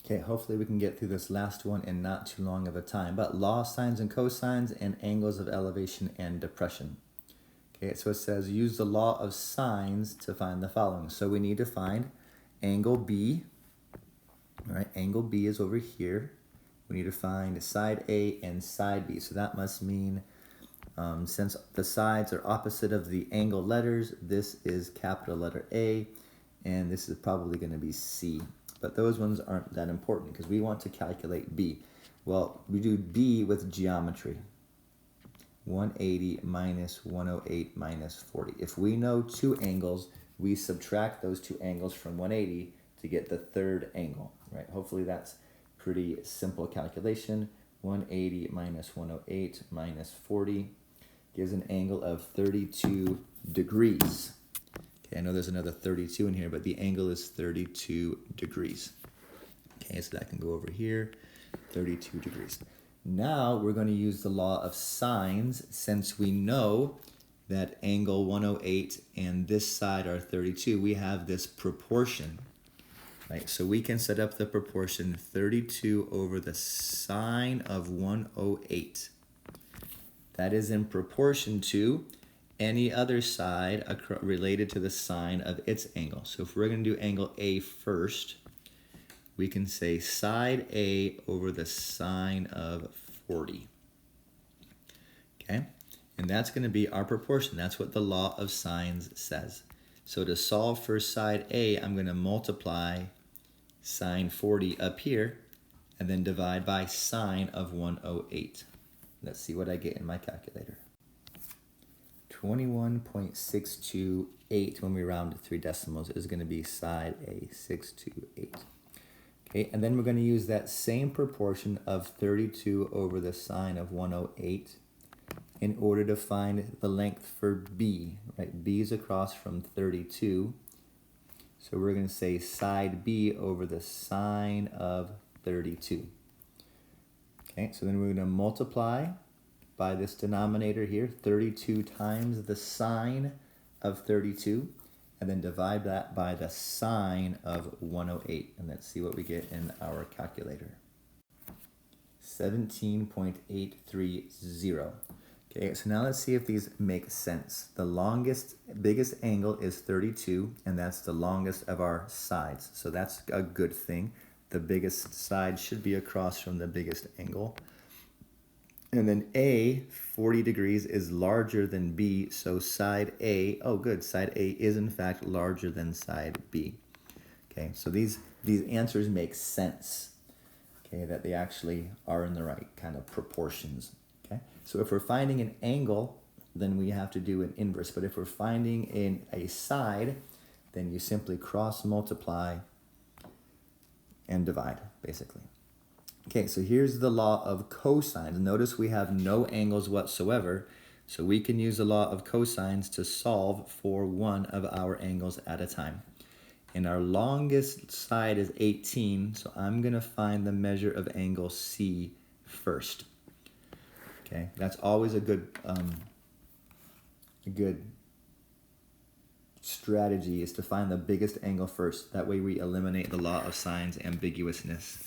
Okay, hopefully we can get through this last one in not too long of a time. But law, sines and cosines, and angles of elevation and depression. Okay, so it says use the law of sines to find the following. So we need to find angle B. All right, angle B is over here. We need to find side A and side B. So that must mean since the sides are opposite of the angle letters, this is capital letter A, and this is probably going to be C. But those ones aren't that important because we want to calculate B. Well, we do B with geometry. 180 minus 108 minus 40. If we know two angles, we subtract those two angles from 180 to get the third angle, right? Hopefully that's pretty simple calculation. 180 minus 108 minus 40 gives an angle of 32 degrees. Okay, I know there's another 32 in here, but the angle is 32 degrees. Okay, so that can go over here, 32 degrees. Now we're going to use the law of sines since we know that angle 108 and this side are 32. We have this proportion, right? So we can set up the proportion 32 over the sine of 108. That is in proportion to any other side related to the sine of its angle. So if we're going to do angle A first, we can say side A over the sine of 40. Okay? And that's going to be our proportion. That's what the law of sines says. So to solve for side A, I'm going to multiply sine 40 up here and then divide by sine of 108. Let's see what I get in my calculator. 21.628 when we round to 3 decimals is going to be side A, 628. Okay, and then we're going to use that same proportion of 32 over the sine of 108 in order to find the length for B, right? B is across from 32. So we're going to say side B over the sine of 32. Okay, so then we're going to multiply by this denominator here, 32 times the sine of 32, and then divide that by the sine of 108. And let's see what we get in our calculator. 17.830. Okay, so now let's see if these make sense. The biggest angle is 32, and that's the longest of our sides. So that's a good thing. The biggest side should be across from the biggest angle. And then A, 40 degrees, is larger than B, so side A, oh good, side A is in fact larger than side B. Okay, so these answers make sense, okay, that they actually are in the right kind of proportions. Okay, so if we're finding an angle, then we have to do an inverse. But if we're finding in a side, then you simply cross multiply and divide, basically. Okay, so here's the law of cosines. Notice we have no angles whatsoever, so we can use the law of cosines to solve for one of our angles at a time. And our longest side is 18, so I'm going to find the measure of angle C first. Okay, that's always a good strategy, is to find the biggest angle first. That way we eliminate the law of sines ambiguousness.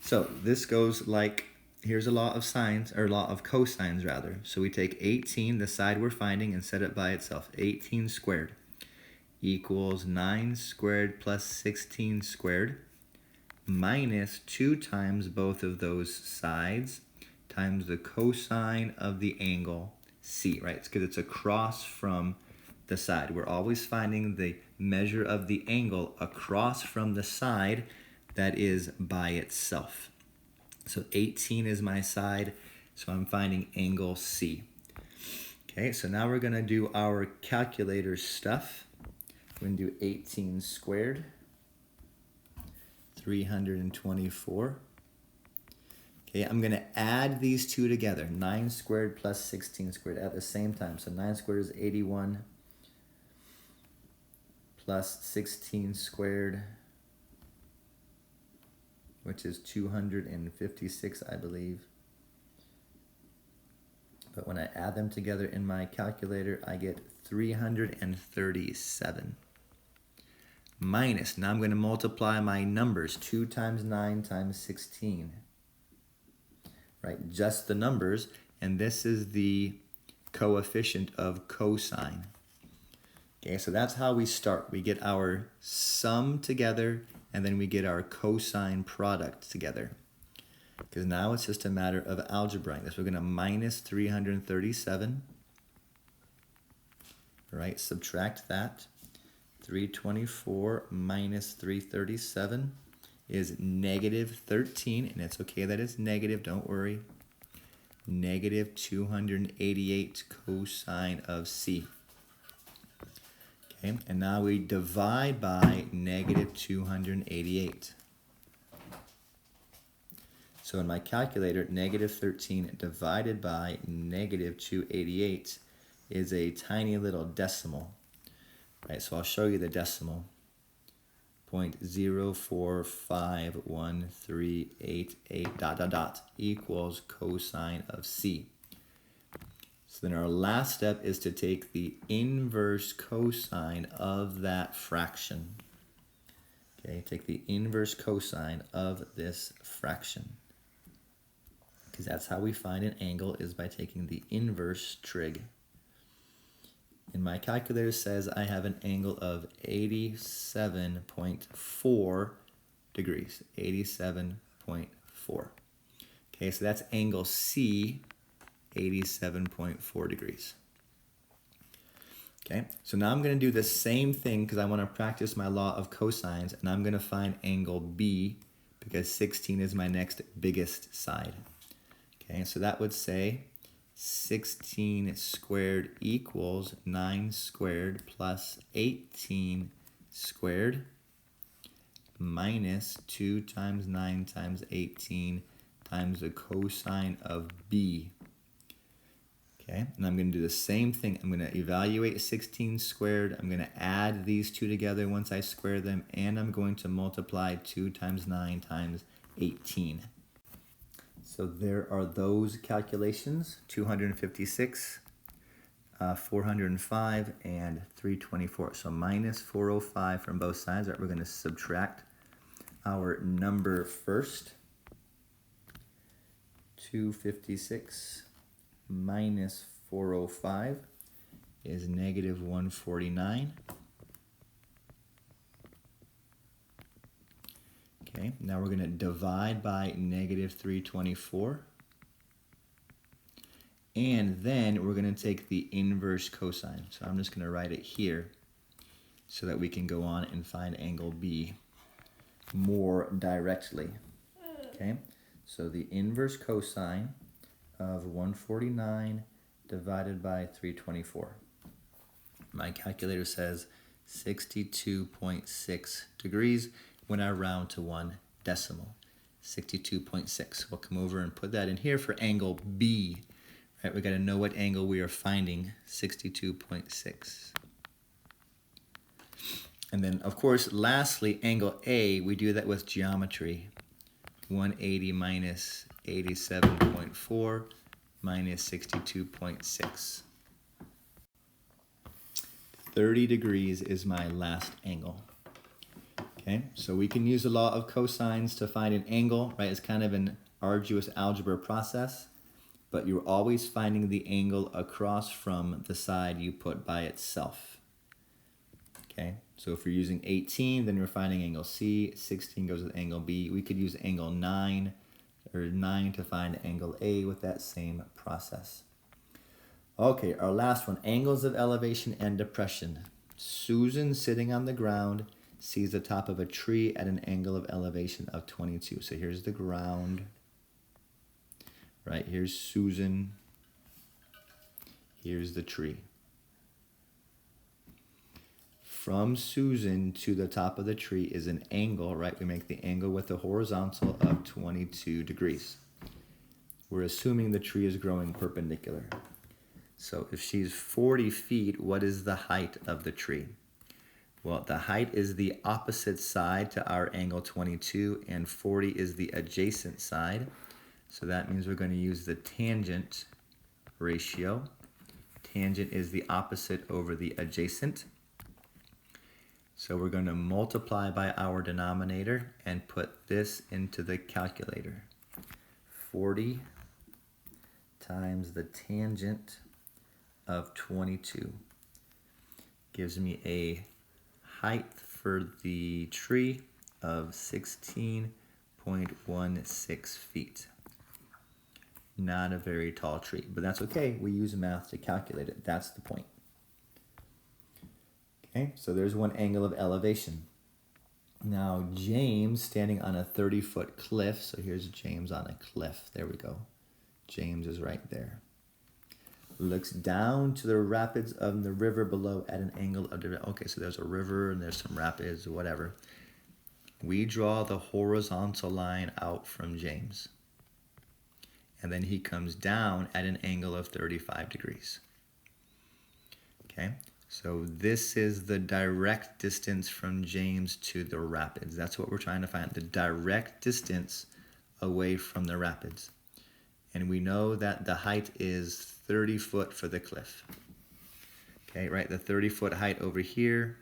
So this goes like, here's a law of sines, or law of cosines rather. So we take 18, the side we're finding, and set it by itself. 18 squared equals 9 squared plus 16 squared minus 2 times both of those sides times the cosine of the angle C, right? It's because it's across from the side. We're always finding the measure of the angle across from the side that is by itself. So 18 is my side, so I'm finding angle C. Okay, so now we're going to do our calculator stuff. We're going to do 18 squared, 324. Okay, I'm going to add these two together, 9 squared plus 16 squared at the same time. So 9 squared is 81 plus 16 squared, which is 256, I believe. But when I add them together in my calculator, I get 337. minus, now I'm going to multiply my numbers, 2 times 9 times 16. Right, just the numbers, and this is the coefficient of cosine. Okay, so that's how we start. We get our sum together, and then we get our cosine product together. Because now it's just a matter of algebraing this. We're going to minus 337. Right, subtract that. 324 minus 337 is negative 13, and it's okay that it's negative, don't worry. Negative 288 cosine of C. Okay, and now we divide by negative 288. So in my calculator, negative 13 divided by negative 288 is a tiny little decimal. Right, so I'll show you the decimal. 0.045138 equals cosine of C. So then our last step is to take the inverse cosine of that fraction. Okay, take the inverse cosine of this fraction. Because that's how we find an angle, is by taking the inverse trig. And my calculator says I have an angle of 87.4 degrees. 87.4. Okay, so that's angle C, 87.4 degrees. Okay, so now I'm going to do the same thing because I want to practice my law of cosines, and I'm going to find angle B because 16 is my next biggest side. Okay, so that would say 16 squared equals 9 squared plus 18 squared minus 2 times 9 times 18 times the cosine of B. Okay, and I'm going to do the same thing. I'm going to evaluate 16 squared. I'm going to add these two together once I square them, and I'm going to multiply 2 times 9 times 18. So there are those calculations, 256, 405, and 324. So minus 405 from both sides. Right, we're going to subtract our number first. 256 minus 405 is negative 149. Okay, now we're going to divide by negative 324. And then we're going to take the inverse cosine. So I'm just going to write it here so that we can go on and find angle B more directly. Okay, so the inverse cosine of 149 divided by 324. My calculator says 62.6 degrees. When I round to one decimal, 62.6. We'll come over and put that in here for angle B. Right, we got to know what angle we are finding, 62.6. And then, of course, lastly, angle A, we do that with geometry. 180 minus 87.4 minus 62.6. 30 degrees is my last angle. Okay, so we can use the law of cosines to find an angle, right? It's kind of an arduous algebra process, but you're always finding the angle across from the side you put by itself. Okay, so if you're using 18, then you're finding angle C, 16 goes with angle B. We could use angle 9 or 9 to find angle A with that same process. Okay, our last one, angles of elevation and depression. Susan sitting on the ground sees the top of a tree at an angle of elevation of 22. So here's the ground. Right, here's Susan. Here's the tree. From Susan to the top of the tree is an angle, right? We make the angle with the horizontal of 22 degrees. We're assuming the tree is growing perpendicular. So if she's 40 feet, what is the height of the tree? Well, the height is the opposite side to our angle 22, and 40 is the adjacent side. So that means we're going to use the tangent ratio. Tangent is the opposite over the adjacent. So we're going to multiply by our denominator and put this into the calculator. 40 times the tangent of 22 gives me a height for the tree of 16.16 feet. Not a very tall tree, but that's okay. We use math to calculate it. That's the point. Okay, so there's one angle of elevation. Now James standing on a 30-foot cliff. So here's James on a cliff. There we go. James is right there. Looks down to the rapids of the river below at an angle of, okay, so there's a river and there's some rapids, whatever. We draw the horizontal line out from James. And then he comes down at an angle of 35 degrees. Okay, so this is the direct distance from James to the rapids. That's what we're trying to find, the direct distance away from the rapids. And we know that the height is 30 foot for the cliff. Okay, right, the 30-foot height over here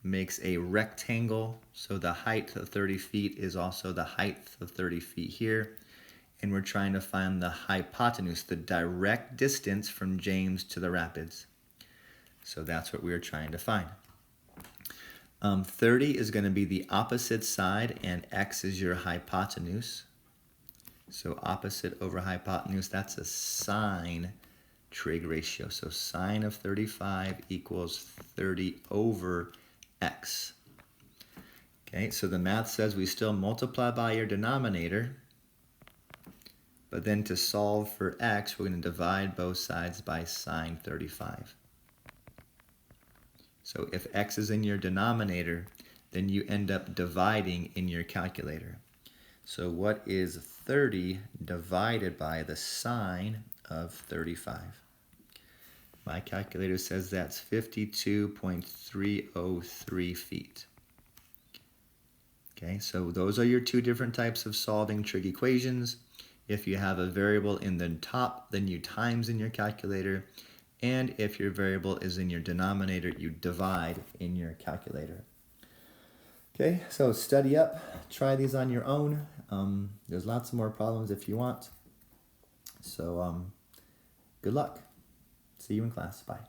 makes a rectangle. So the height of 30 feet is also the height of 30 feet here. And we're trying to find the hypotenuse, the direct distance from James to the rapids. So that's what we're trying to find. 30 is going to be the opposite side, and x is your hypotenuse. So opposite over hypotenuse, that's a sine trig ratio. So sine of 35 equals 30 over x. Okay, so the math says we still multiply by your denominator. But then to solve for x, we're going to divide both sides by sine 35. So if x is in your denominator, then you end up dividing in your calculator. So what is 30 divided by the sine of 35? My calculator says that's 52.303 feet. Okay, so those are your two different types of solving trig equations. If you have a variable in the top, then you times in your calculator. And if your variable is in your denominator, you divide in your calculator. Okay, so study up, try these on your own. There's lots more problems if you want. So good luck. See you in class. Bye.